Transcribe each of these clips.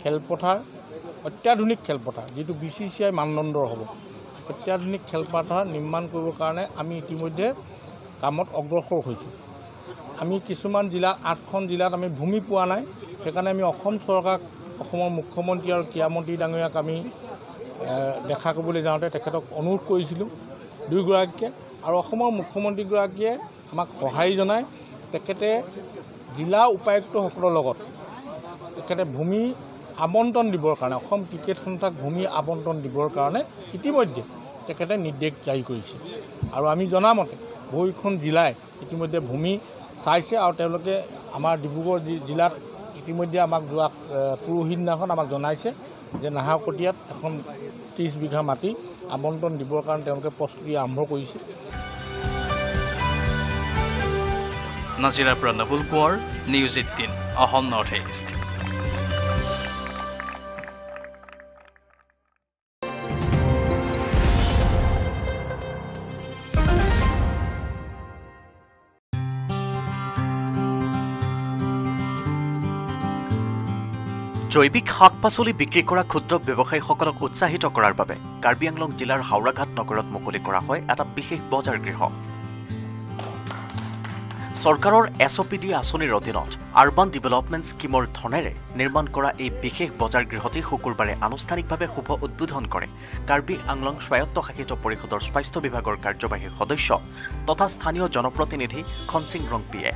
খেলপথাৰ অত্যাধুনিক খেলপথাৰ যিটো BCCI মানদণ্ডৰ হ'ব অত্যাধুনিক খেলপথাৰ নিৰ্মাণ কৰিবৰ কাৰণে আমি ইতিমধ্যে কামত অগ্ৰসৰ হৈছোঁ। আমি কিছুমান জিলাত 8খন জিলাত আমি ভূমি পোৱা নাই, সেইকাৰণে আমি অসম চৰকাৰক অসমৰ মুখ্যমন্ত্ৰী আৰু ক্ৰীড়ামন্ত্ৰী ডাঙৰীয়াক আমি দেখা কৰিবলৈ যাওঁতে তেখেতক অনুৰোধ কৰিছিলোঁ দুয়োগৰাকীকে, আৰু অসমৰ মুখ্যমন্ত্ৰীগৰাকীয়ে আমাক সহায় জনায়। তেখেতে জিলা উপায়ুক্তসকলৰ লগত তেখেতে ভূমি আবণ্টন দিবৰ কাৰণে অসম ক্ৰিকেট সন্থাক ভূমি আবণ্টন দিবৰ কাৰণে ইতিমধ্যে তেখেতে নিৰ্দেশ জাৰি কৰিছে। আৰু আমি জনামতে বহুকেইখন জিলাই ইতিমধ্যে ভূমি চাইছে আৰু তেওঁলোকে আমাৰ ডিব্ৰুগড় জিলাত ইতিমধ্যে আমাক যোৱা পৰহি দিনাখন আমাক জনাইছে যে নাহৰকটীয়াত এখন 30 বিঘা মাটি আবণ্টন দিবৰ কাৰণে তেওঁলোকে প্ৰস্তুতি আৰম্ভ কৰিছে। নাজিৰাৰ পৰা নবুল Konwar, news 18 Assam north east. জৈৱিক শাক পাচলি বিক্ৰী কৰা ক্ষুদ্ৰ ব্যৱসায়ীসকলক উৎসাহিত কৰাৰ বাবে কাৰ্বি আংলং জিলাৰ হাওৰাঘাট নগৰত মুকলি কৰা হয় এটা বিশেষ বজাৰ গৃহ। চৰকাৰৰ SOPD আঁচনিৰ অধীনত আৰ্বান ডেভেলপমেণ্ট স্কিমৰ ধনেৰে নিৰ্মাণ কৰা এই বিশেষ বজাৰ গৃহটি শুকুৰবাৰে আনুষ্ঠানিকভাৱে শুভ উদ্বোধন কৰে কাৰ্বি আংলং স্বায়ত্তশাসিত পৰিষদৰ স্বাস্থ্য বিভাগৰ কাৰ্যবাহী সদস্য তথা স্থানীয় জনপ্ৰতিনিধি খনসিং ৰংপিয়ে।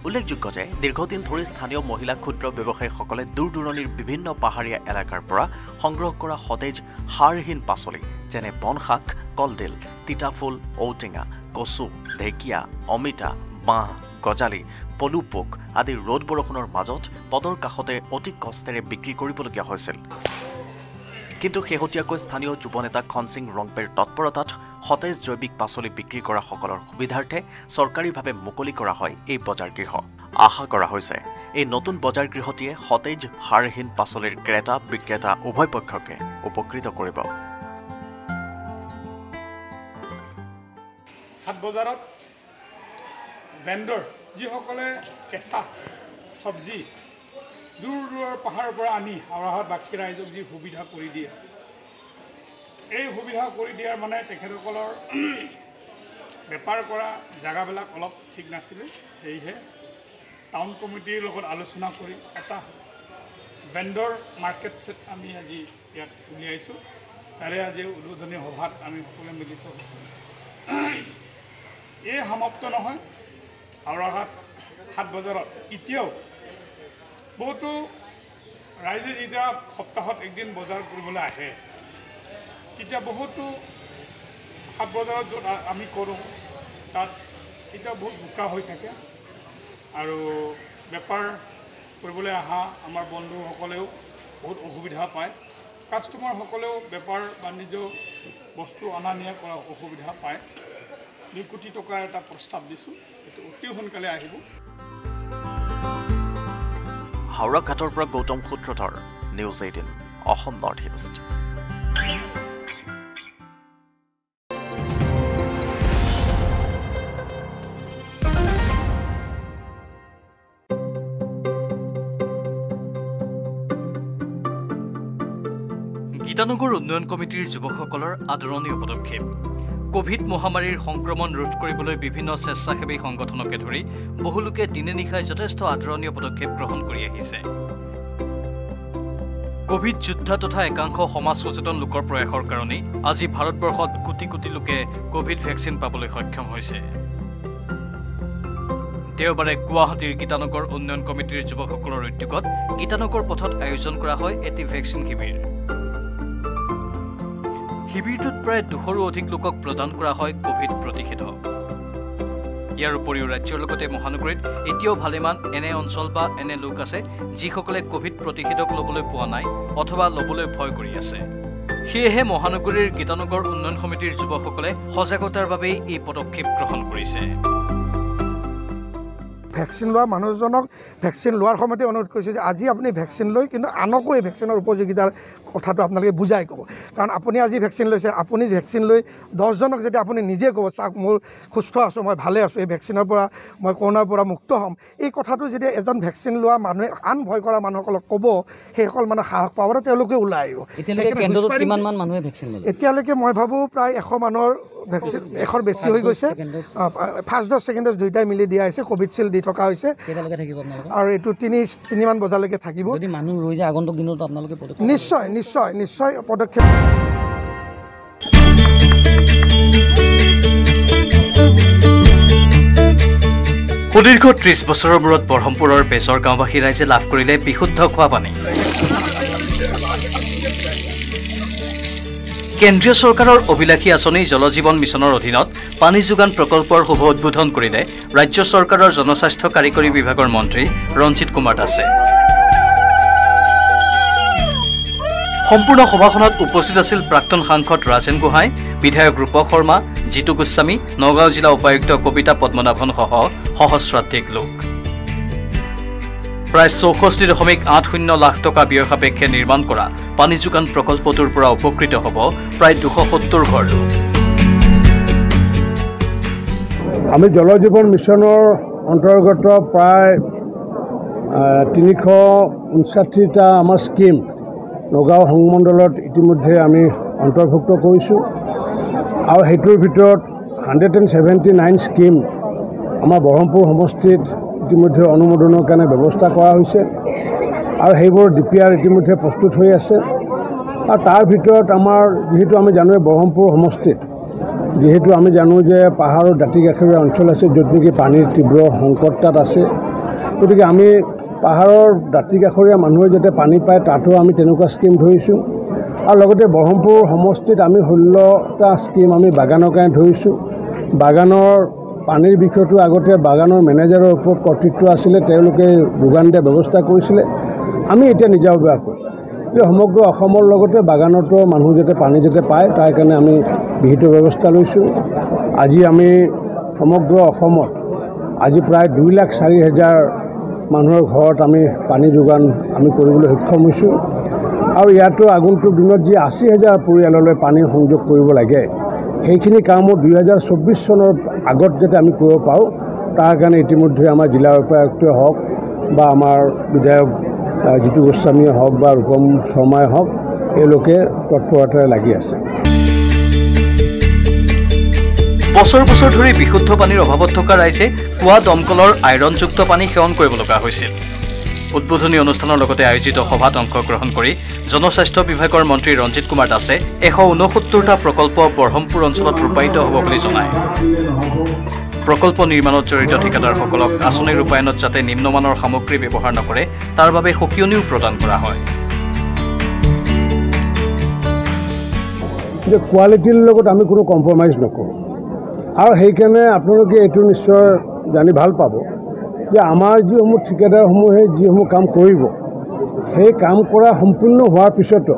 উল্লেখযোগ্য যে দীৰ্ঘদিন ধৰি স্থানীয় মহিলা ক্ষুদ্ৰ ব্যৱসায়ীসকলে দূৰ দূৰণিৰ বিভিন্ন পাহাৰীয়া এলেকাৰ পৰা সংগ্ৰহ কৰা সতেজ সাৰহীন পাচলি যেনে বনশাক, কলডিল, তিতাফুল, ঔটেঙা, কচু, ঢেকীয়া, অমিতা, বাঁহ, গজালি, পলু পোক আদি ৰ'দ বৰষুণৰ মাজত পদৰ কাষতে অতি কষ্টেৰে বিক্ৰী কৰিবলগীয়া হৈছিল। কিন্তু শেহতীয়াকৈ স্থানীয় যুৱনেতা খনসিং ৰংপেৰ তৎপৰতাত সতেজ জৈৱিক পাচলি বিক্ৰী কৰা সকলৰ সুবিধাৰ্থে চৰকাৰীভাৱে মুকলি কৰা হয় এই বজাৰ গৃহ। আশা কৰা হৈছে এই নতুন বজাৰ গৃহটিয়ে সতেজ সাৰহীন পাচলিৰ ক্ৰেতা বিক্ৰেতা উভয় পক্ষকে উপকৃত কৰিব। হাট বজাৰত ভেণ্ডৰ যিসকলে কেঁচা চব্জি দূৰ দূৰৰ পাহাৰৰ পৰা আনি হাওৰাঘাটবাসী ৰাইজক যি সুবিধা কৰি দিয়ে, এই সুবিধা কৰি দিয়াৰ মানে তেখেতসকলৰ বেপাৰ কৰা জেগাবিলাক অলপ ঠিক নাছিলে। সেয়েহে টাউন কমিটিৰ লগত আলোচনা কৰি এটা ভেণ্ডৰ মাৰ্কেট ছেট আমি আজি ইয়াত উলিয়াইছোঁ। তাৰে আজি উদ্বোধনী সভাত আমি সকলোৱে মিলিত হৈছোঁ। এই সমাপ্ত নহয়, হাওৰাঘাট হাট বজাৰত এতিয়াও বহুতো ৰাইজে যেতিয়া সপ্তাহত একদিন বজাৰ কৰিবলৈ আহে, তেতিয়া বহুতো হাট বজাৰত য'ত আমি কৰোঁ তাত এতিয়া বহুত বোকা হৈ থাকে আৰু বেপাৰ কৰিবলৈ অহা আমাৰ বন্ধুসকলেও বহুত অসুবিধা পায়। কাষ্টমাৰসকলেও বেপাৰ বাণিজ্য বস্তু অনা নিয়া কৰা অসুবিধা পায়। 2 কোটি টকাৰ এটা প্ৰস্তাৱ দিছোঁ, এইটো অতি সোনকালে আহিব। হাওৰাঘাটৰ পৰা Gautam Sutradhar, news 18 Assam north east. Gitanagar উন্নয়ন কমিটিৰ যুৱকসকলৰ আদৰণীয় পদক্ষেপ। কোভিড মহামাৰীৰ সংক্ৰমণ ৰোধ কৰিবলৈ বিভিন্ন স্বেচ্ছাসেৱী সংগঠনকে ধৰি বহু লোকে দিনে নিশাই যথেষ্ট আদৰণীয় পদক্ষেপ গ্ৰহণ কৰি আহিছে। কোভিড যোদ্ধা তথা একাংশ সমাজ সচেতন লোকৰ প্ৰয়াসৰ কাৰণেই আজি ভাৰতবৰ্ষত কোটি কোটি লোকে কোভিড ভেকচিন পাবলৈ সক্ষম হৈছে। দেওবাৰে গুৱাহাটীৰ গীতানগৰ উন্নয়ন কমিটিৰ যুৱকসকলৰ উদ্যোগত গীতানগৰ পথত আয়োজন কৰা হয় এটি ভেকচিন শিবিৰ। শিবিৰটোত প্ৰায় 200ৰো অধিক লোকক প্ৰদান কৰা হয় কোভিড প্ৰতিষেধক। ইয়াৰ উপৰিও ৰাজ্যৰ লগতে মহানগৰীত এতিয়াও ভালেমান এনে অঞ্চল বা এনে লোক আছে যিসকলে কোভিড প্ৰতিষেধক ল'বলৈ পোৱা নাই অথবা ল'বলৈ ভয় কৰি আছে। সেয়েহে মহানগৰীৰ গীতানগৰ উন্নয়ন সমিতিৰ যুৱকসকলে সজাগতাৰ বাবে এই পদক্ষেপ গ্ৰহণ কৰিছে। ভেকচিন লোৱা মানুহজনক ভেকচিন লোৱাৰ সময়তে অনুৰোধ কৰিছোঁ যে আজি আপুনি ভেকচিন লৈ কিন্তু আনকো এই ভেকচিনৰ উপযোগিতাৰ কথাটো আপোনালোকে বুজাই ক'ব। কাৰণ আপুনি আজি ভেকচিন লৈছে, আপুনি ভেকচিন লৈ 10জনক যদি আপুনি নিজে ক'ব চাওক মোৰ সুস্থ আছোঁ, মই ভালে আছোঁ, এই ভেকচিনৰ পৰা মই কৰোণাৰ পৰা মুক্ত হ'ম, এই কথাটো যদি এজন ভেকচিন লোৱা মানুহে আন ভয় কৰা মানুহসকলক ক'ব, সেইসকল মানে সাহস পাব, তেওঁলোকে ওলাই আহিব। এতিয়ালৈকে মই ভাবোঁ প্ৰায় 100 মানুহৰ ভেকচিন 100ৰ বেছি হৈ গৈছে। ফাৰ্ষ্ট ড'জ ছেকেণ্ড ড'জ দুয়োটাই মিলি দিয়া হৈছে, কোভিডশিল্ড দি থকা হৈছে আৰু এইটো 3মান বজালৈকে থাকিব। নিশ্চয় নিশ্চয় নিশ্চয় পদক্ষেপ। সুদীৰ্ঘ 30 বছৰৰ মূৰত বৰহমপুৰৰ বেজৰ গাঁওবাসী ৰাইজে লাভ কৰিলে বিশুদ্ধ খোৱা পানী। কেন্দ্ৰীয় চৰকাৰৰ অভিলাষী আঁচনি জল জীৱন মিছনৰ অধীনত পানী যোগান প্ৰকল্পৰ শুভ উদ্বোধন কৰিলে ৰাজ্য চৰকাৰৰ জনস্বাস্থ্য কাৰিকৰী বিভাগৰ মন্ত্ৰী ৰঞ্জিত কুমাৰ দাসে। সম্পূৰ্ণ সভাখনত উপস্থিত আছিল প্ৰাক্তন সাংসদ ৰাজেন গোহাঁই, বিধায়ক ৰূপক শৰ্মা, জিতু গোস্বামী, নগাঁও জিলা উপায়ুক্ত কবিতা পদ্মনাভন সহ সহস্ৰাধিক লোক। প্ৰায় 64.80 লাখ টকা ব্যয় সাপেক্ষে নিৰ্মাণ কৰা পানী যোগান প্ৰকল্পটোৰ পৰা উপকৃত হ'ব প্ৰায় 270 ঘৰ লোক। আমি জল জীৱন মিছনৰ অন্তৰ্গত প্ৰায় 359টা আমাৰ স্কিম নগাঁও সংমণ্ডলত ইতিমধ্যে আমি অন্তৰ্ভুক্ত কৰিছোঁ আৰু সেইটোৰ ভিতৰত 179 স্কিম আমাৰ বৰহমপুৰ সমষ্টিত ইতিমধ্যে অনুমোদনৰ কাৰণে ব্যৱস্থা কৰা হৈছে আৰু সেইবোৰ DPR ইতিমধ্যে প্ৰস্তুত হৈ আছে। আৰু তাৰ ভিতৰত আমাৰ যিহেতু আমি জানোৱে বৰহমপুৰ সমষ্টিত যিহেতু আমি জানো যে পাহাৰৰ দাঁতি কাষৰীয়া অঞ্চল আছে, য'ত নেকি পানীৰ তীব্ৰ সংকট তাত আছে। গতিকে আমি পাহাৰৰ দাঁতি কাষৰীয়া মানুহে যাতে পানী পায় তাতো আমি তেনেকুৱা স্কিম ধৰিছোঁ আৰু লগতে বৰহমপুৰ সমষ্টিত আমি 16টা স্কিম আমি বাগানৰ কাৰণে ধৰিছোঁ। বাগানৰ পানীৰ বিষয়টো আগতে বাগানৰ মেনেজাৰৰ ওপৰত কৰ্তৃত্ব আছিলে, তেওঁলোকে যোগান দিয়া ব্যৱস্থা কৰিছিলে। আমি এতিয়া নিজাববীয়াকৈ যে সমগ্ৰ অসমৰ লগতে বাগানতো মানুহ যাতে পানী যাতে পায় তাৰ কাৰণে আমি বিহিত ব্যৱস্থা লৈছোঁ। আজি আমি সমগ্ৰ অসমত আজি প্ৰায় 2,04,000 মানুহৰ ঘৰত আমি পানী যোগান আমি কৰিবলৈ সক্ষম হৈছোঁ আৰু ইয়াতো আগন্তুক দিনত যি 80,000 পৰিয়াললৈ পানী সংযোগ কৰিব লাগে সেইখিনি কামো 2024 চনৰ আগত যাতে আমি কৰিব পাৰোঁ তাৰ কাৰণে ইতিমধ্যে আমাৰ জিলা উপায়ুক্তই হওক বা আমাৰ বিধায়ক জিতু গোস্বামীয়ে হওক বা ৰূপম শৰ্মাই হওক এওঁলোকে তৎপৰতাৰে লাগি আছে। বছৰ বছৰ ধৰি বিশুদ্ধ পানীৰ অভাৱত থকা ৰাইজে কুঁৱা দমকলৰ আইৰণযুক্ত পানী সেৱন কৰিব লগা হৈছিল। উদ্বোধনী অনুষ্ঠানৰ লগতে আয়োজিত সভাত অংশগ্ৰহণ কৰি জনস্বাস্থ্য বিভাগৰ মন্ত্ৰী ৰঞ্জিত কুমাৰ দাসে 169টা প্ৰকল্প বৰহমপুৰ অঞ্চলত ৰূপায়িত হ'ব বুলি জনায়। প্ৰকল্প নিৰ্মাণত জড়িত ঠিকাদাৰসকলক আঁচনি ৰূপায়ণত যাতে নিম্নমানৰ সামগ্ৰী ব্যৱহাৰ নকৰে তাৰ বাবে সকিয়নিও প্ৰদান কৰা হয়। কোৱালিটিৰ লগত আমি কোনো কম্প্ৰমাইজ নকৰোঁ আৰু সেইকাৰণে আপোনালোকে এইটো নিশ্চয় জানি ভাল পাব যে আমাৰ যিসমূহ ঠিকাদাৰসমূহে যিসমূহ কাম কৰিব সেই কাম কৰা সম্পূৰ্ণ হোৱাৰ পিছতো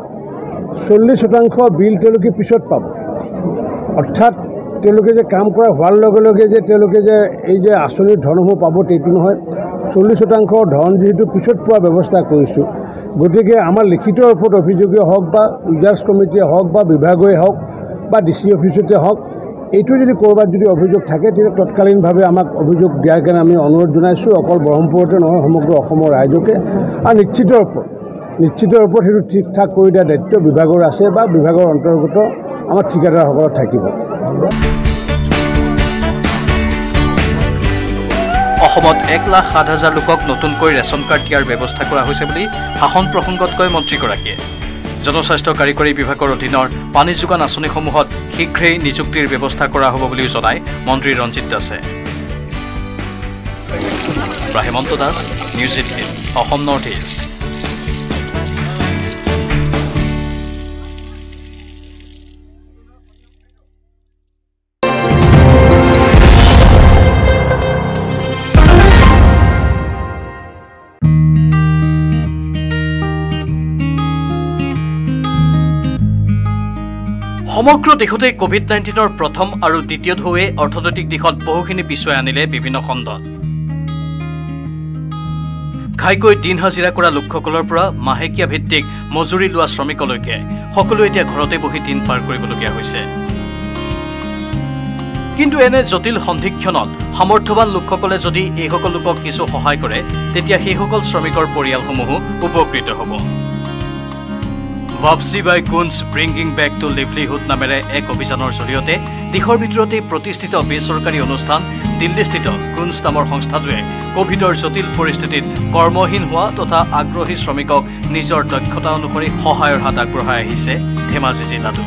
40% বিল তেওঁলোকে পিছত পাব। অৰ্থাৎ তেওঁলোকে যে কাম কৰা হোৱাৰ লগে লগে যে তেওঁলোকে যে এই যে আঁচনিৰ ধনসমূহ পাব সেইটো নহয়। 40% ধন যিহেতু পিছত পোৱাৰ ব্যৱস্থা কৰিছোঁ, গতিকে আমাৰ লিখিত ওপৰত অভিযোগেই হওক বা ইউজাৰ্ছ কমিটিয়ে হওক বা বিভাগেই হওক বা DC অফিচতে হওক, এইটো যদি ক'ৰবাত যদি অভিযোগ থাকে তেতিয়া তৎকালীনভাৱে আমাক অভিযোগ দিয়াৰ কাৰণে আমি অনুৰোধ জনাইছোঁ, অকল ব্ৰহ্মপুৰতে নহয় সমগ্ৰ অসমৰ ৰাইজকে। আৰু নিশ্চিত ওপৰত সেইটো ঠিক ঠাক কৰি দিয়াৰ দায়িত্ব বিভাগৰ আছে বা বিভাগৰ অন্তৰ্গত আমাৰ ঠিকাদাৰসকলত থাকিব। অসমত 1,07,000 লোকক নতুনকৈ ৰেচন কাৰ্ড দিয়াৰ ব্যৱস্থা কৰা হৈছে বুলি শাসন প্ৰসংগত কয় মন্ত্ৰীগৰাকীয়ে। জনস্বাস্থ্য কাৰিকৰী বিভাগৰ অধীনৰ পানী যোগান আঁচনিসমূহত শীঘ্ৰেই নিযুক্তিৰ ব্যৱস্থা কৰা হ'ব বুলিও জনায় মন্ত্ৰী ৰঞ্জিত দাসে। Hemanta Das, news 18, Assam north east. সমগ্ৰ দেশতে COVID-19ৰ প্ৰথম আৰু দ্বিতীয় ঢৌৱে অৰ্থনৈতিক দিশত বহুখিনি পিছুৱাই আনিলে বিভিন্ন খণ্ডত। ঘাইকৈ দিন হাজিৰা কৰা লোকসকলৰ পৰা মাহেকীয়া ভিত্তিক মজুৰি লোৱা শ্ৰমিকলৈকে সকলো এতিয়া ঘৰতে বহি দিন পাৰ কৰিবলগীয়া হৈছে। কিন্তু এনে জটিল সন্ধিক্ষণত সামৰ্থ্যৱান লোকসকলে যদি এইসকল লোকক কিছু সহায় কৰে তেতিয়া সেইসকল শ্ৰমিকৰ পৰিয়ালসমূহো উপকৃত হ'ব। ৱাপচি বাই কুঞ্জ ব্ৰিংগিং বেক টু লিভলিহুড নামেৰে এক অভিযানৰ জৰিয়তে দেশৰ ভিতৰতে প্ৰতিষ্ঠিত বেচৰকাৰী অনুষ্ঠান দিল্লীস্থিত কুঞ্জ নামৰ সংস্থাটোৱে কোভিডৰ জটিল পৰিস্থিতিত কৰ্মহীন হোৱা তথা আগ্ৰহী শ্ৰমিকক নিজৰ দক্ষতা অনুসৰি সহায়ৰ হাত আগবঢ়াই আহিছে ধেমাজি জিলাতো।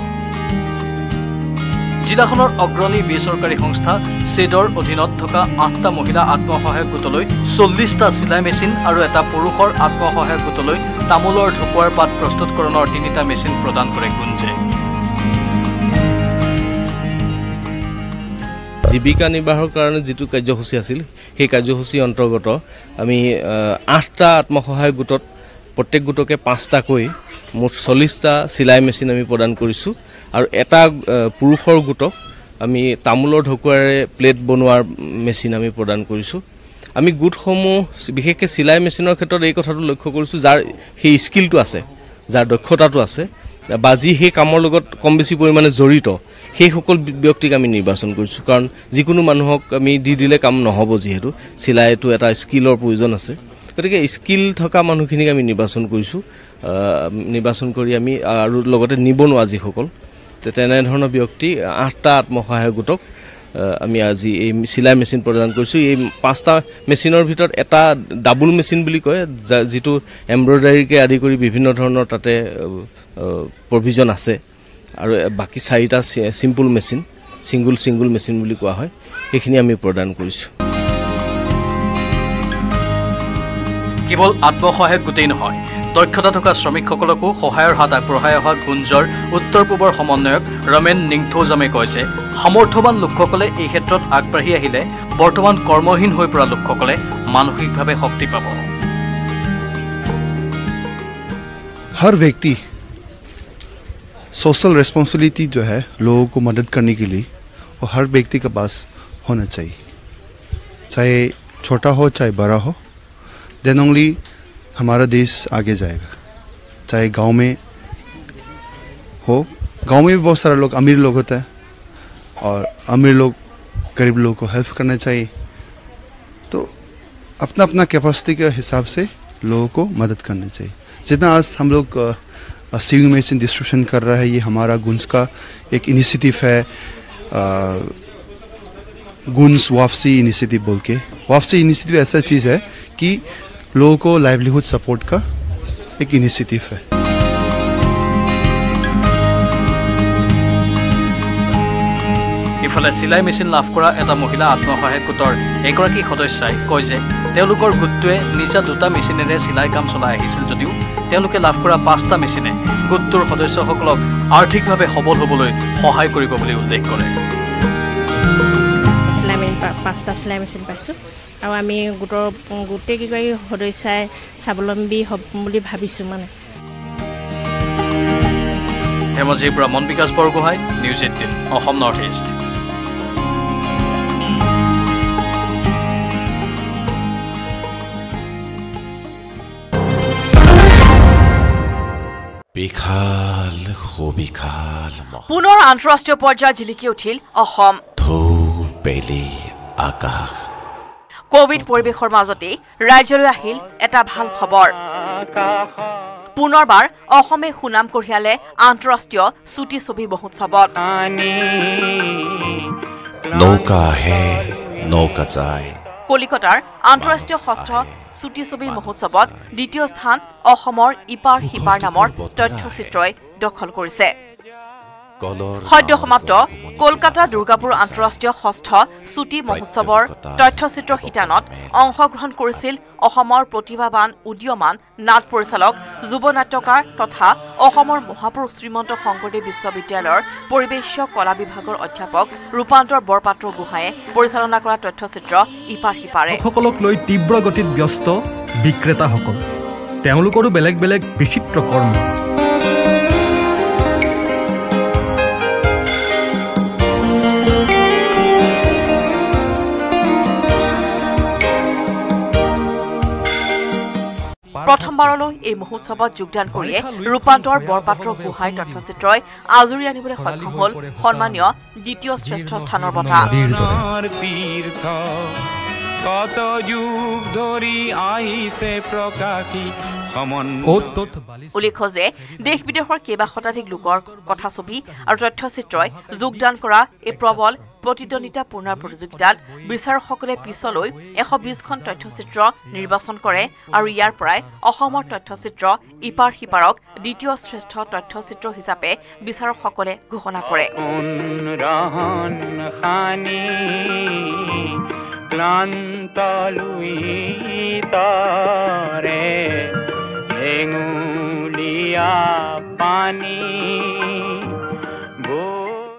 জিলাখনৰ অগ্ৰণী বেচৰকাৰী সংস্থা চেডৰ অধীনত থকা 8টা মহিলা আত্মসহায়ক গোটলৈ 40টা চিলাই মেচিন আৰু এটা পুৰুষৰ আত্মসহায়ক গোটলৈ তামোলৰ ঢকুৱাৰ পাত প্ৰস্তুতকৰণৰ 3টা মেচিন প্ৰদান কৰে কুঞ্জে। জীৱিকা নিৰ্বাহৰ কাৰণে যিটো কাৰ্যসূচী আছিল সেই কাৰ্যসূচীৰ অন্তৰ্গত আমি 8টা আত্মসহায়ক গোটত প্ৰত্যেক গোটকে 5টাকৈ মুঠ 40টা চিলাই মেচিন আমি প্ৰদান কৰিছোঁ আৰু এটা পুৰুষৰ গোটক আমি তামোলৰ ঢকুৱাৰে প্লেট বনোৱাৰ মেচিন আমি প্ৰদান কৰিছোঁ। আমি গোটসমূহ বিশেষকৈ চিলাই মেচিনৰ ক্ষেত্ৰত এই কথাটো লক্ষ্য কৰিছোঁ যাৰ সেই স্কিলটো আছে, যাৰ দক্ষতাটো আছে বা যি সেই কামৰ লগত কম বেছি পৰিমাণে জড়িত সেইসকল ব্যক্তিক আমি নিৰ্বাচন কৰিছোঁ। কাৰণ যিকোনো মানুহক আমি দি দিলে কাম নহ'ব, যিহেতু চিলাইটো এটা স্কিলৰ প্ৰয়োজন আছে। গতিকে স্কিল থকা মানুহখিনিক আমি নিৰ্বাচন কৰিছোঁ, নিৰ্বাচন কৰি আমি আৰু লগতে নিবনুৱা যিসকল তেনেধৰণৰ ব্যক্তি 8টা আত্মসহায়ক গোটক আমি আজি এই চিলাই মেচিন প্ৰদান কৰিছোঁ। এই 5টা মেচিনৰ ভিতৰত এটা ডাবুল মেচিন বুলি কয়, যিটো এমব্ৰইডাৰীকে আদি কৰি বিভিন্ন ধৰণৰ তাতে প্ৰভিজন আছে, আৰু বাকী 4টা চিম্পুল মেচিন, ছিংগুল মেচিন বুলি কোৱা হয়, সেইখিনি আমি প্ৰদান কৰিছোঁ। কেৱল আত্মসহায়ক গোটেই নহয়, দক্ষতা থকা শ্ৰমিকসকলকো সহায়ৰ হাত আগবঢ়াই অহা গুঞ্জৰ উত্তৰ পূবৰ সমন্বয়ক ৰমেন নিংথৌজামে কয় যে সামৰ্থ্যৱান লোকসকলে এই ক্ষেত্ৰত আগবাঢ়ি আহিলে বৰ্তমান কৰ্মহীন হৈ পৰা লোকসকলে মানসিকভাৱে শক্তি পাব। हर व्यक्ति सोशल रिस्पॉन्सिबिलिटी जो है लोगों को मदद करने के लिए वो हर व्यक्ति के पास होना चाहिए, चाहे छोटा हो चाहे बड़ा हो। देन ओनली हमारा देश आगे जाएगा। चाहे गांव में हो, गांव में भी बहुत सारे लोग अमीर लोग होते हैं और अमीर लोग गरीब लोगों को हेल्प करना चाहिए। तो अपना अपना कैपेसिटी के हिसाब से लोगों को मदद करना चाहिए। जितना आज हम लोग सीविंग मशीन डिस्ट्रीब्यूशन कर रहा है, ये हमारा गुंज का एक इनिशिएटिव है, गुंज वापसी इनिशिएटिव बोल के। वापसी इनिशिएटिव ऐसा चीज़ है कि लोगों को लाइवलीहुड सपोर्ट का एक इनिशिएटिव है। ইফালে চিলাই মেচিন লাভ কৰা এটা মহিলা আত্মসহায়ক গোটৰ এগৰাকী সদস্যাই কয় যে তেওঁলোকৰ গোটটোৱে নিজা 2টা মেচিনেৰে চিলাই কাম চলাই আহিছিল যদিও তেওঁলোকে লাভ কৰা 5টা মেচিনে গোটটোৰ সদস্যসকলক আৰ্থিকভাৱে সবল হ'বলৈ সহায় কৰিব বুলি উল্লেখ কৰে। 5টা চিলাই মেচিন পাইছোঁ আৰু আমি গোটেই কেইগৰাকী সদস্যাই স্বাৱলম্বী হ'ব বুলি ভাবিছোঁ। মানে ধেমাজিৰ পৰা Mon Bikash Borgohain, news 18 Assam north east. পুনৰ আন্তঃৰাষ্ট্ৰীয় পৰ্যায়ত জিলিকি উঠিল অসম। আকাশ কোভিড পৰিৱেশৰ মাজতে ৰাজ্যলৈ আহিল এটা ভাল খবৰ। পুনৰবাৰ অসমে সুনাম কঢ়িয়ালে আন্তঃৰাষ্ট্ৰীয় ছুটি ছবি মহোৎসৱত। নৌকা হে নৌকা যায়। কলিকতাৰ আন্তঃৰাষ্ট্ৰীয় ষষ্ঠ ছুটি ছবি মহোৎসৱত দ্বিতীয় স্থান অসমৰ ইপাৰ সিপাৰ নামৰ তথ্যচিত্ৰই দখল কৰিছে। সদ্য সমাপ্ত কলকাতা দুৰ্গাপুৰ আন্তঃৰাষ্ট্ৰীয় ষষ্ঠ ছুটি মহোৎসৱৰ তথ্যচিত্ৰ শিতানত অংশগ্ৰহণ কৰিছিল অসমৰ প্ৰতিভাৱান উদীয়মান নাট পৰিচালক, যুৱ নাট্যকাৰ তথা অসমৰ মহাপুৰুষ শ্ৰীমন্ত শংকৰদেৱ বিশ্ববিদ্যালয়ৰ পৰিৱেশ কলা বিভাগৰ অধ্যাপক ৰূপান্তৰ বৰপাত্ৰ গোহাঁয়ে পৰিচালনা কৰা তথ্যচিত্ৰ ইপাৰ সিপাৰে। সকলক লৈ তীব্ৰ গতিত ব্যস্ত বিক্ৰেতাসকল, তেওঁলোকৰো বেলেগ বেলেগ বিচিত্ৰ কৰ্ম। প্ৰথমবাৰলৈ এই মহোৎসৱত যোগদান কৰিয়ে ৰূপান্তৰ বৰপাত্ৰ গোহাঁই তথ্যচিত্ৰই আজৰি আনিবলৈ সক্ষম হ'ল সন্মানীয় দ্বিতীয় শ্ৰেষ্ঠ স্থানৰ বঁটা কত যুগ ধৰি আহিছে প্ৰকাশী উল্লেখ্য যে দেশ বিদেশৰ কেইবা শতাধিক লোকৰ কথাছবি আৰু তথ্যচিত্ৰই যোগদান কৰা এই প্ৰবল প্ৰতিদ্বন্দ্বিতাপূৰ্ণ প্ৰতিযোগিতাত বিচাৰকসকলে পিছলৈ 120খন তথ্যচিত্ৰ নিৰ্বাচন কৰে আৰু ইয়াৰ পৰাই অসমৰ তথ্যচিত্ৰ ইপাৰ সিপাৰক দ্বিতীয় শ্ৰেষ্ঠ তথ্যচিত্ৰ হিচাপে বিচাৰকসকলে ঘোষণা কৰে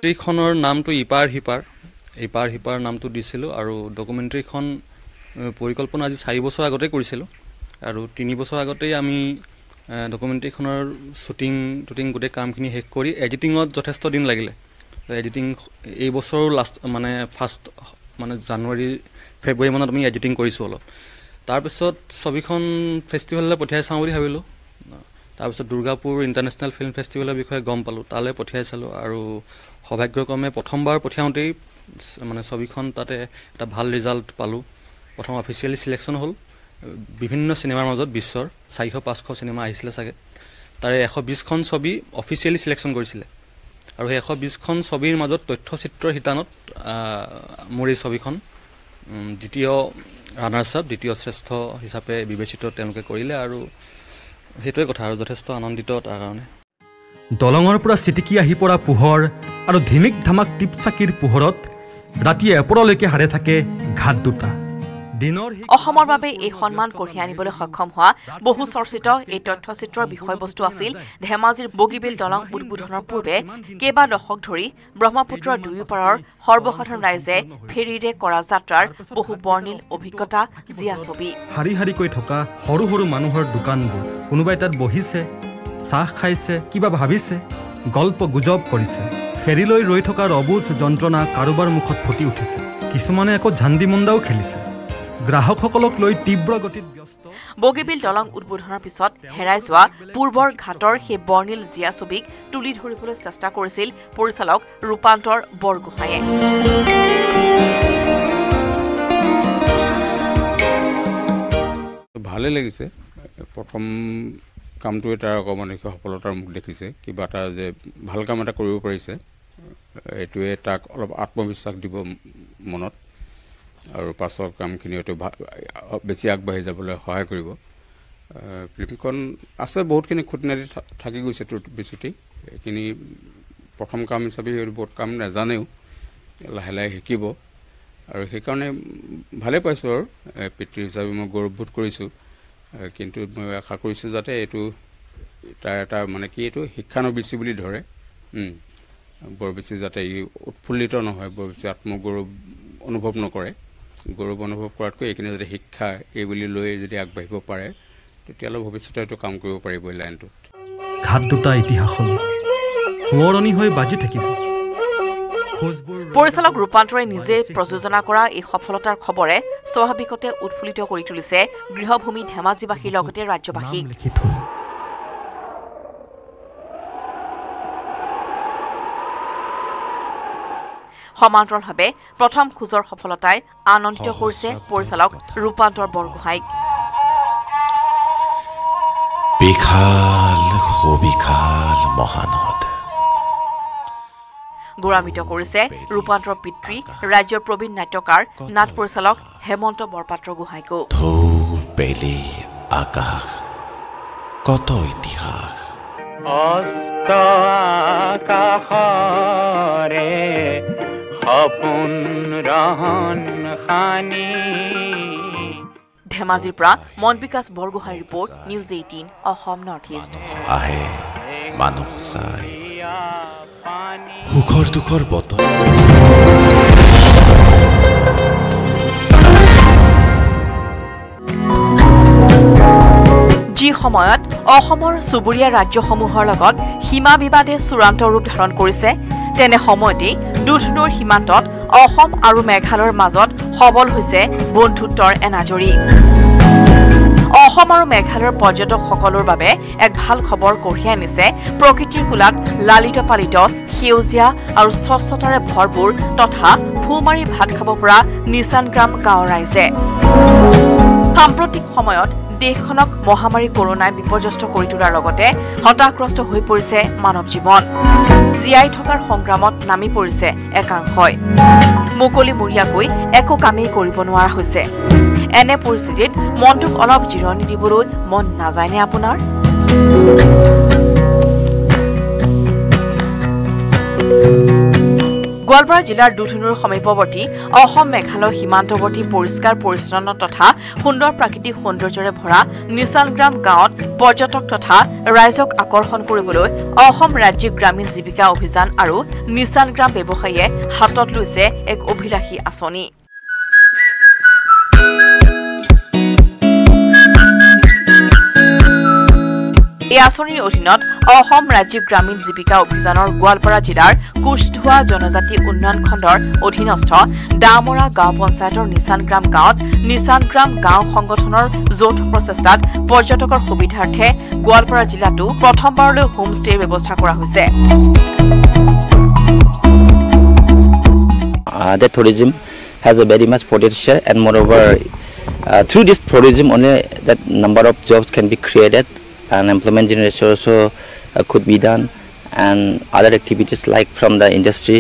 ডকুমেণ্টাৰীখনৰ নামটো ইপাৰ সিপাৰ নামটো দিছিলোঁ আৰু ডকুমেণ্টাৰীখন পৰিকল্পনা আজি 4 বছৰ আগতে কৰিছিলোঁ আৰু 3 বছৰ আগতেই আমি ডকুমেণ্টাৰীখনৰ শ্বুটিং গোটেই কামখিনি শেষ কৰি এডিটিঙত যথেষ্ট দিন লাগিলে এডিটিং এই বছৰৰ লাষ্ট ফাৰ্ষ্ট জানুৱাৰী ফেব্ৰুৱাৰী মানত আমি এডিটিং কৰিছোঁ অলপ তাৰপিছত ছবিখন ফেষ্টিভেললৈ পঠিয়াই চাওঁ বুলি ভাবিলোঁ তাৰপিছত দুৰ্গাপুৰ ইণ্টাৰনেশ্যনেল ফিল্ম ফেষ্টিভেলৰ বিষয়ে গম পালোঁ তালৈ পঠিয়াই চালোঁ আৰু সৌভাগ্যক্ৰমে প্ৰথমবাৰ পঠিয়াওঁতেই ছবিখন তাতে এটা ভাল ৰিজাল্ট পালোঁ প্ৰথম অফিচিয়েলি ছিলেকশ্যন হ'ল বিভিন্ন চিনেমাৰ মাজত বিশ্বৰ 400-500 চিনেমা আহিছিলে চাগে তাৰে 120খন ছবি অফিচিয়েলি ছিলেকশ্যন কৰিছিলে আৰু সেই 120খন ছবিৰ মাজত তথ্যচিত্ৰৰ শিতানত মোৰ এই ছবিখন দ্বিতীয় ৰানাৰ্ছ আপ দ্বিতীয় শ্ৰেষ্ঠ হিচাপে বিবেচিত তেওঁলোকে কৰিলে আৰু সেইটোৱে কথা আৰু যথেষ্ট আনন্দিত তাৰ কাৰণে দলঙৰ পৰা চিটিকি আহি পৰা পোহৰ আৰু ধিমিক ধামাক টিপচাকিৰ পোহৰত ৰাতি এপৰলৈকে হাৰে থাকে ঘাট দুটা অসমৰ বাবে এই সন্মান কঢ়িয়াই আনিবলৈ সক্ষম হোৱা বহু চৰ্চিত এই তথ্যচিত্ৰৰ বিষয়বস্তু আছিল ধেমাজিৰ বগীবিল দলং উদ্বোধনৰ পূৰ্বে কেইবা দশক ধৰি ব্ৰহ্মপুত্ৰৰ দুয়োপাৰৰ সৰ্বসাধাৰণ ৰাইজে ফেৰীৰে কৰা যাত্ৰাৰ বহু বৰ্ণিল অভিজ্ঞতা জিয়া ছবি হাৰি হাৰিকৈ থকা সৰু সৰু মানুহৰ দোকানবোৰ কোনোবাই তাত বহিছে চাহ খাইছে কিবা ভাবিছে গল্প গুজব কৰিছে ফেৰীলৈ ৰৈ থকাৰ অবুজ যন্ত্ৰণা কাৰোবাৰ মুখত ফুটি উঠিছে কিছুমানে আকৌ ঝান্দি মুণ্ডাও খেলিছে গ্ৰাহকসকলক লৈ তীব্ৰ গতিত ব্যস্ত বগীবিল দলং উদ্বোধনৰ পিছত হেৰাই যোৱা পূৰ্বৰ ঘাটৰ সেই বৰ্ণিল জিয়া ছবিক তুলি ধৰিবলৈ চেষ্টা কৰিছিল পৰিচালক ৰূপান্তৰ বৰগোহাঁয়ে ভালে লাগিছে প্ৰথম কামটোৱে তাৰ অকণমান সফলতাৰ মুখ দেখিছে কিবা এটা যে ভাল কাম এটা কৰিব পাৰিছে এইটোৱে তাক অলপ আত্মবিশ্বাস দিব মনত আৰু পাছৰ কামখিনি হয়তো বেছি আগবাঢ়ি যাবলৈ সহায় কৰিব ফিল্মখন আছে বহুতখিনি খুঁটিনাটি থাকি গৈছে বেছিতেই এইখিনি প্ৰথম কাম হিচাপে বহুত কাম নাজানেও লাহে লাহে শিকিব আৰু সেইকাৰণে ভালে পাইছোঁ আৰু পিতৃ হিচাপে মই গৌৰৱবোধ কৰিছোঁ কিন্তু মই আশা কৰিছোঁ যাতে এইটো তাৰ এটা এইটো শিক্ষানবিছি বুলি ধৰে বৰ বেছি যাতে ই উৎফুল্লিত নহয় বৰ বেছি আত্মগৌৰৱ অনুভৱ নকৰে গৌৰৱ অনুভৱ কৰাতকৈ এইখিনি যদি শিক্ষা এই বুলি লৈ যদি আগবাঢ়িব পাৰে তেতিয়াহ'লে ভৱিষ্যতে এইটো কাম কৰিব পাৰিব এই লাইনটোত ঘাট দুটা ইতিহাসলৈ সোঁৱৰণি হৈ বাজি থাকিব পৰিচালক ৰূপান্তৰে নিজে প্ৰযোজনা কৰা এই সফলতাৰ খবৰে স্বাভাৱিকতে উৎফুল্লিত কৰি তুলিছে গৃহভূমি ধেমাজিবাসীৰ লগতে ৰাজ্যবাসীক সমান্তৰালভাৱে প্ৰথম খোজৰ সফলতাই আনন্দিত কৰিছে পৰিচালক ৰূপান্তৰ বৰগোহাঁইক বিশাল মহানদ গৌৰৱান্বিত কৰিছে ৰূপান্তৰ পিতৃ ৰাজ্যৰ প্ৰবীণ নাট্যকাৰ নাট পৰিচালক হেমন্ত বৰপাত্ৰ গোহাঁইকো বেলি আকাশ কত ইতিহাস অস্ত আকাশৰে সপোন ৰহন খানি ধেমাজিৰ পৰা মন বিকাশ বৰগোহাঁইৰ report news 18 Assam north east আহে মানুহ চাই সুখৰ দুখৰ বতৰ যি সময়ত অসমৰ চুবুৰীয়া ৰাজ্যসমূহৰ লগত সীমা বিবাদে চূড়ান্ত ৰূপ ধাৰণ কৰিছে তেনে সময়তেই দুধনৈৰ সীমান্তত অসম আৰু মেঘালয়ৰ মাজত সবল হৈছে বন্ধুত্বৰ এনাজৰী অসম আৰু মেঘালয়ৰ পৰ্যটকসকলৰ বাবে এক ভাল খবৰ কঢ়িয়াই আনিছে প্ৰকৃতিৰ কোলাত লালিত পালিত সেউজীয়া আৰু স্বচ্ছতাৰে ভৰপূৰ তথা ফুমাৰি ভাত খাব পৰা নিচানগ্ৰাম গাঁৱৰ ৰাইজে সাম্প্ৰতিক সময়ত দেশখনক মহামাৰী কৰোনাই বিপৰ্যস্ত কৰি তোলাৰ লগতে হতাশগ্ৰস্ত হৈ পৰিছে মানৱ জীৱন জীয়াই থকাৰ সংগ্ৰামত নামি পৰিছে একাংশই মুকলিমূৰীয়াকৈ একো কামেই কৰিব নোৱাৰা হৈছে এনে পৰিস্থিতিত মনটোক অলপ জিৰণি দিবলৈ মন নাযায়নে আপোনাৰ গোৱালপাৰা জিলাৰ দুধনুৰ সমীপৱৰ্তী অসম মেঘালয় সীমান্তৱৰ্তী পৰিষ্কাৰ পৰিচ্ছন্ন তথা সুন্দৰ প্ৰাকৃতিক সৌন্দৰ্যৰে ভৰা নিচানগ্ৰাম গাঁৱত পৰ্যটক তথা ৰাইজক আকৰ্ষণ কৰিবলৈ অসম ৰাজ্যিক গ্ৰামীণ জীৱিকা অভিযান আৰু নিচানগ্ৰাম ব্যৱসায়ীয়ে হাতত লৈছে এক অভিলাষী আঁচনি এই আঁচনিৰ অধীনত অসম ৰাজ্যিক গ্ৰামীণ জীৱিকা অভিযানৰ গোৱালপাৰা জিলাৰ কোচধোৱা জনজাতি উন্নয়ন খণ্ডৰ অধীনস্থ ডামৰা গাঁও পঞ্চায়তৰ নিচানগ্ৰাম গাঁৱত নিচানগ্ৰাম গাঁও সংগঠনৰ যৌথ প্ৰচেষ্টাত পৰ্যটকৰ সুবিধাৰ্থে গোৱালপাৰা জিলাতো প্ৰথমবাৰলৈ হোমষ্টেৰ ব্যৱস্থা কৰা হৈছে The tourism has a very much potential and moreover through this tourism only that number of jobs can be created and employment generation also could be done and other activities like from the industry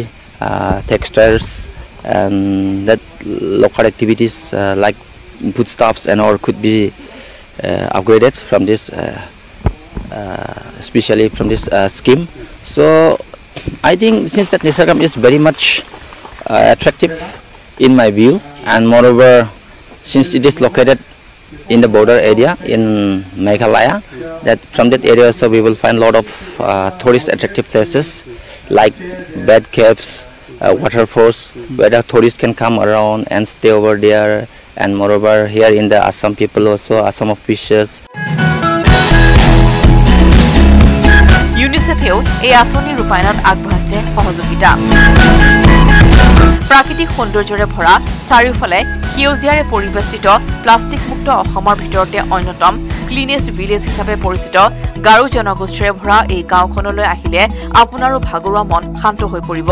textiles and that local activities like foodstuffs and all could be upgraded from this especially from this scheme so I think since that Nisagram is very much attractive in my view and moreover since it is located in the border area in Meghalaya that from that area also we will find a lot of tourist attractive places like bed caves waterfalls where the tourists can come around and stay over there and moreover here in the Assam people also Assam officials UNICEF-এও এই আঁচনি ৰূপায়ণত আগবঢ়াইছে সহযোগিতা প্ৰাকৃতিক সৌন্দৰ্যৰে ভৰা চাৰিওফালে সেউজীয়াৰে পৰিবেষ্টিত plastic মুক্ত অসমৰ ভিতৰতে অন্যতম ক্লিনেষ্ট ভিলেজ হিচাপে পৰিচিত গাৰো জনগোষ্ঠীৰে ভৰা এই গাঁওখনলৈ আহিলে আপোনাৰো ভাগৰুৱা মন শান্ত হৈ পৰিব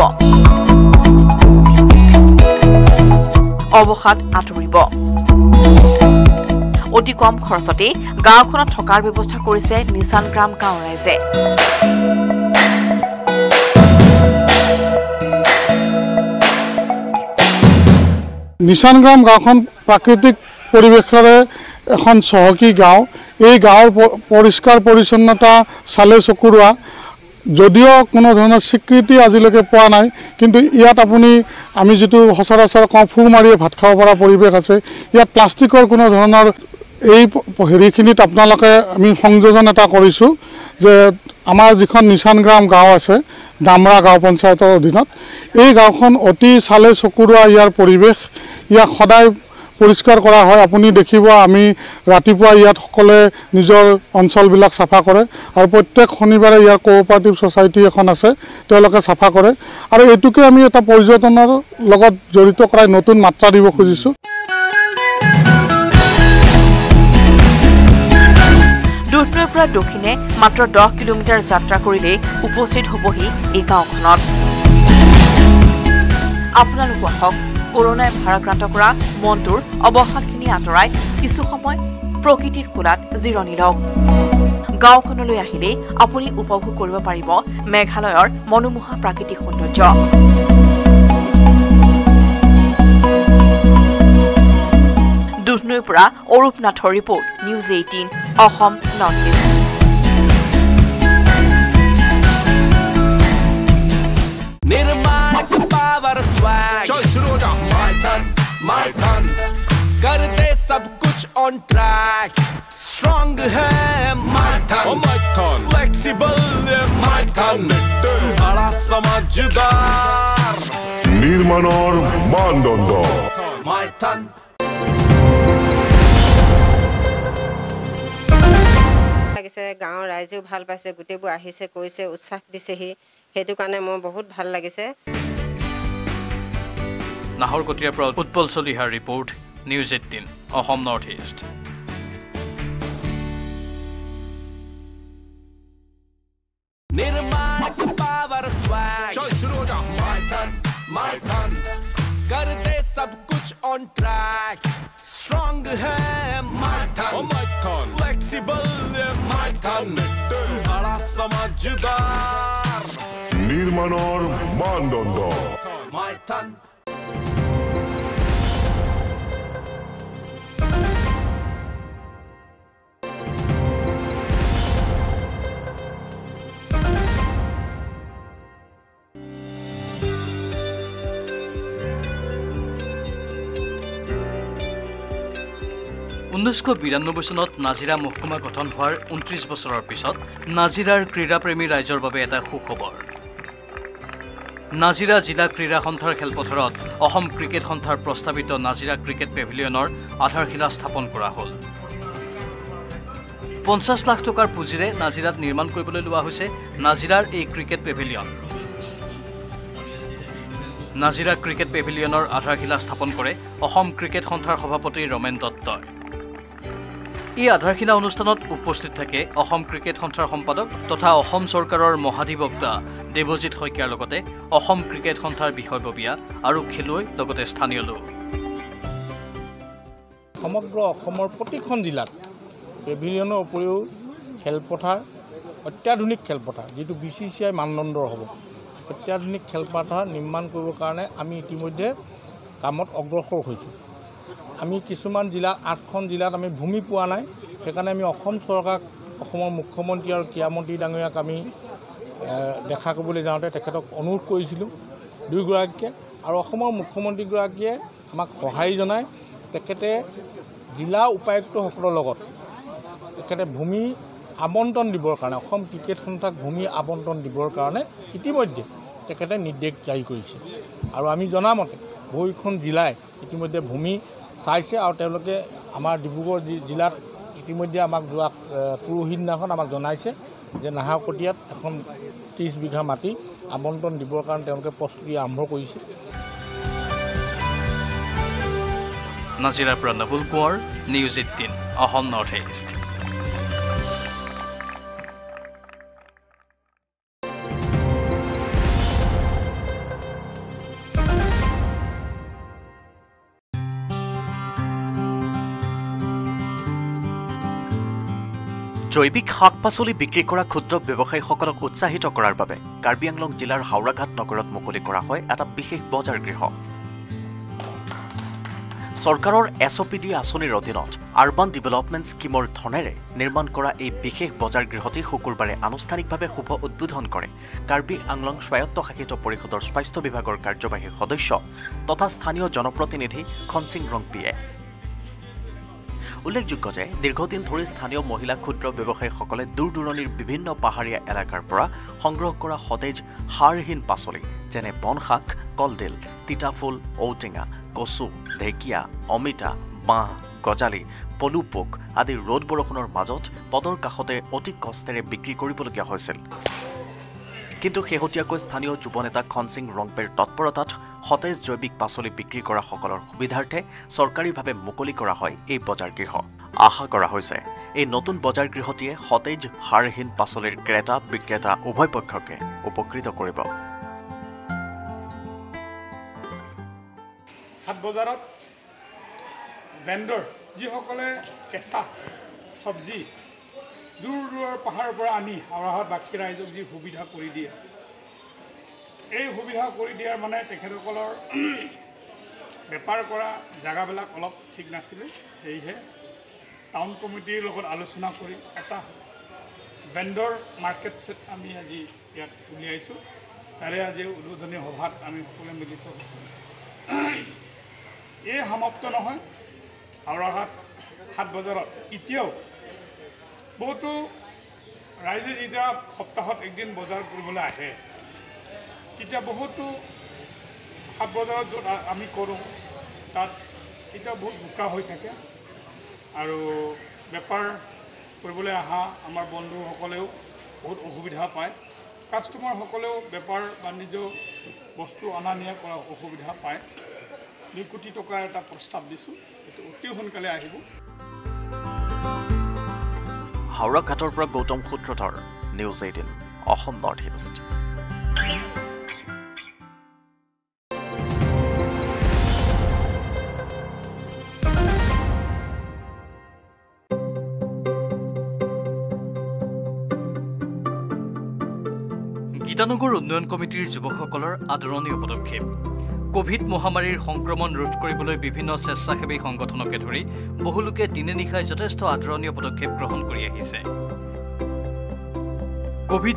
অৱসাদ আঁতৰিব অতি কম খৰচতে গাঁওখনত থকাৰ ব্যৱস্থা কৰিছে নিচানগ্ৰাম গাঁও ৰাইজে নিচানগ্ৰাম গাঁওখন প্ৰাকৃতিক পৰিৱেশৰে এখন চহকী গাঁও এই গাঁৱৰ পৰিষ্কাৰ পৰিচ্ছন্নতা চালে চকুৰোৱা যদিও কোনো ধৰণৰ স্বীকৃতি আজিলৈকে পোৱা নাই কিন্তু ইয়াত আমি যেটো সচৰাচৰ কওঁ ফুৰ মাৰিয়ে ভাত খাব পৰা পৰিৱেশ আছে ইয়াত প্লাষ্টিকৰ কোনো ধৰণৰ এই হেৰিখিনিত আপোনালোকে আমি সংযোজন এটা কৰিছোঁ যে আমাৰ যিখন নিচানগ্ৰাম গাঁও আছে ডামৰা গাঁও পঞ্চায়তৰ অধীনত এই গাঁওখন অতি চালে চকুৰোৱা ইয়াৰ পৰিৱেশ ইয়াক সদায় পৰিষ্কাৰ কৰা হয় আপুনি দেখিব আমি ৰাতিপুৱা ইয়াত সকলে নিজৰ অঞ্চলবিলাক চাফা কৰে আৰু প্ৰত্যেক শনিবাৰে ইয়াৰ কোঅপাৰেটিভ সোসাইটি এখন আছে তেওঁলোকে চাফা কৰে আৰু এটুকে আমি এটা পৰ্যটনৰ লগত জড়িত কৰাই নতুন মাত্ৰা দিব খুজিছোঁ দুধনৈৰ পৰা দক্ষিণে মাত্ৰ 10 কিলোমিটাৰ যাত্ৰা কৰিলে উপস্থিত হ'বহি এই গাঁওখনত আপোনালোক হওক কৰোনাই ভাৰাক্ৰান্ত কৰা মনটোৰ অৱসাদখিনি আঁতৰাই কিছু সময় প্ৰকৃতিৰ কোলাত জিৰণি লওক গাঁওখনলৈ আহিলে আপুনি উপভোগ কৰিব পাৰিব মেঘালয়ৰ মনোমোহা প্ৰাকৃতিক সৌন্দৰ্য দুধনৈৰ পৰা অৰূপ নাথৰ report news 18 Assam north east निर्माण पावर स्वैग चल शुरू हो जा my ton कर दे सब कुछ on track strong है my ton flexible है my ton बड़ा समझदार निर्माणर मानदंड my ton লাগিছে গাঁৱৰ ৰাইজেও ভাল পাইছে গুটেবোৰ আহিছে কৈছে উৎসাহ দিছেহি হেতু কাৰণে মই বহুত ভাল লাগিছে নাহৰকটীয়াৰ পৰা উৎপল চলিহাৰ report news 18 Assam north east निर्माण की पावर स्वैग चल शुरू हो जा माय टन कर दे सब कुछ ऑन ट्रैक स्ट्रॉन्ग है माय टन फ्लेक्सिबल है माय टन बड़ा समझदार নিৰ্মাণৰ মানদণ্ড माय टन ঊনৈছশ 92 চনত নাজিৰা মহকুমা গঠন হোৱাৰ 29 বছৰৰ পিছত নাজিৰাৰ ক্ৰীড়াপ্ৰেমী ৰাইজৰ বাবে এটা সুখবৰ নাজিৰা জিলা ক্ৰীড়া সন্থাৰ খেলপথাৰত অসম ক্ৰিকেট সন্থাৰ প্ৰস্তাৱিত নাজিৰা ক্ৰিকেট পেভিলিয়নৰ আধাৰশিলা স্থাপন কৰা হ'ল 50 লাখ টকাৰ পুঁজিৰে নাজিৰাত নিৰ্মাণ কৰিবলৈ লোৱা হৈছে নাজিৰাৰ এই ক্ৰিকেট পেভিলিয়ন নাজিৰা ক্ৰিকেট পেভিলিয়নৰ আধাৰশিলা স্থাপন কৰে অসম ক্ৰিকেট সন্থাৰ সভাপতি ৰমেন দত্তই এই আধাৰশিলা অনুষ্ঠানত উপস্থিত থাকে অসম ক্ৰিকেট সন্থাৰ সম্পাদক তথা অসম চৰকাৰৰ মহাধিবক্তা দেৱজিৎ শইকীয়াৰ লগতে অসম ক্ৰিকেট সন্থাৰ বিষয়ববীয়া আৰু খেলুৱৈ লগতে স্থানীয় লোক সমগ্ৰ অসমৰ প্ৰতিখন জিলাত পেভিলিয়নৰ উপৰিও খেলপথাৰ অত্যাধুনিক খেলপথাৰ যিটো BCCI মানদণ্ডৰ হ'ব অত্যাধুনিক খেলপথাৰ নিৰ্মাণ কৰিবৰ কাৰণে আমি ইতিমধ্যে কামত অগ্ৰসৰ হৈছোঁ আমি কিছুমান জিলাত 8খন জিলাত আমি ভূমি পোৱা নাই সেইকাৰণে আমি অসম চৰকাৰক অসমৰ মুখ্যমন্ত্ৰী আৰু ক্ৰীড়া মন্ত্ৰী ডাঙৰীয়াক আমি দেখা কৰিবলৈ যাওঁতে তেখেতক অনুৰোধ কৰিছিলোঁ দুয়োগৰাকীয়ে আৰু অসমৰ মুখ্যমন্ত্ৰীগৰাকীয়ে আমাক সহায় জনায় তেখেতে জিলা উপায়ুক্তসকলৰ লগত তেখেতে ভূমি আবণ্টন দিবৰ কাৰণে অসম ক্ৰিকেট সন্থাক ভূমি আবণ্টন দিবৰ কাৰণে ইতিমধ্যে তেখেতে নিৰ্দেশ জাৰি কৰিছে আৰু আমি জনামতে বহুখন জিলাই ইতিমধ্যে ভূমি চাইছে আৰু তেওঁলোকে আমাৰ ডিব্ৰুগড় জিলাত ইতিমধ্যে আমাক যোৱা পৰহি দিনাখন আমাক জনাইছে যে নাহৰকটীয়াত এখন 30 বিঘা মাটি আবণ্টন দিবৰ কাৰণে তেওঁলোকে প্ৰস্তুতি আৰম্ভ কৰিছে নাজিৰাৰ পৰা নবুল Konwar news 18 Assam north east জৈৱিক শাক-পাচলি বিক্ৰী কৰা ক্ষুদ্ৰ ব্যৱসায়ীসকলক উৎসাহিত কৰাৰ বাবে কাৰ্বি আংলং জিলাৰ হাওৰাঘাট নগৰত মুকলি কৰা হয় এটা বিশেষ বজাৰ গৃহ চৰকাৰৰ SOPD আঁচনিৰ অধীনত আৰবান ডেভেলপমেণ্ট স্কিমৰ ধনেৰে নিৰ্মাণ কৰা এই বিশেষ বজাৰ গৃহটি শুকুৰবাৰে আনুষ্ঠানিকভাৱে শুভ উদ্বোধন কৰে কাৰ্বি আংলং স্বায়ত্তশাসিত পৰিষদৰ স্বাস্থ্য বিভাগৰ কাৰ্যবাহী সদস্য তথা স্থানীয় জনপ্ৰতিনিধি খনসিং ৰংপিয়ে উল্লেখযোগ্য যে দীৰ্ঘদিন ধৰি স্থানীয় মহিলা ক্ষুদ্ৰ ব্যৱসায়ীসকলে দূৰ দূৰণিৰ বিভিন্ন পাহাৰীয়া এলেকাৰ পৰা সংগ্ৰহ কৰা সতেজ সাৰহীন পাচলি যেনে বনশাক কলডিল তিতাফুল ঔটেঙা কচু ঢেকীয়া অমিতা বাঁহ গজালি পলু পোক আদি ৰ'দ বৰষুণৰ মাজত পদৰ কাষতে অতি কষ্টেৰে বিক্ৰী কৰিবলগীয়া হৈছিল কিন্তু শেহতীয়াকৈ স্থানীয় যুৱনেতা খনসিং ৰংপেৰ তৎপৰতাত সতেজ জৈৱিক পাচলি বিক্ৰী কৰা সকলৰ সুবিধাৰ্থে চৰকাৰীভাৱে মুকলি কৰা হয় এই বজাৰ গৃহ আশা কৰা হৈছে এই নতুন বজাৰ গৃহটিয়ে সতেজ সাৰহীন পাচলিৰ ক্ৰেতা বিক্ৰেতা উভয় পক্ষকে উপকৃত কৰিব হাট বজাৰত ভেণ্ডৰ যিসকলে কেঁচা চব্জি দূৰ দূৰৰ পাহাৰৰ পৰা আনি হাওৰাহাট বাসী ৰাইজক যি সুবিধা কৰি দিয়ে এই সুবিধা কৰি দিয়াৰ মানে তেখেতসকলৰ বেপাৰ কৰা জাগাবিলাক অলপ ঠিক নাছিলে সেয়েহে টাউন কমিটিৰ লগত আলোচনা কৰি এটা ভেণ্ডৰ মাৰ্কেট সেট আমি আজি ইয়াত উলিয়াইছোঁ তাৰে আজি উদ্বোধনী সভাত আমি সকলোৱে মিলিত হৈছোঁ এই সমাপ্ত নহয় হাওৰাহাট হাট বজাৰত এতিয়াও বহুতো ৰাইজে যেতিয়া সপ্তাহত একদিন বজাৰ কৰিবলৈ আহে তেতিয়া বহুতো হাট বজাৰত য'ত আমি কৰোঁ তাত এতিয়া বহুত বোকা হৈ থাকে আৰু বেপাৰ কৰিবলৈ অহা আমাৰ বন্ধুসকলেও বহুত অসুবিধা পায় কাষ্টমাৰসকলেও বেপাৰ বাণিজ্য বস্তু অনা নিয়া কৰা অসুবিধা পায় 2 কোটি টকাৰ এটা প্ৰস্তাৱ দিছোঁ এইটো অতি সোনকালে আহিব হাওৰাঘাটৰ পৰা Gautam Sutradhar news 18 Assam north east. Gitanagar উন্নয়ন কমিটিৰ যুৱকসকলৰ আদৰণীয় পদক্ষেপ। কোভিড মহামাৰীৰ সংক্ৰমণ ৰোধ কৰিবলৈ বিভিন্ন স্বেচ্ছাসেৱী সংগঠনকে ধৰি বহুলোকে দিনে নিশাই যথেষ্ট আদৰণীয় পদক্ষেপ গ্ৰহণ কৰি আহিছে। কোভিড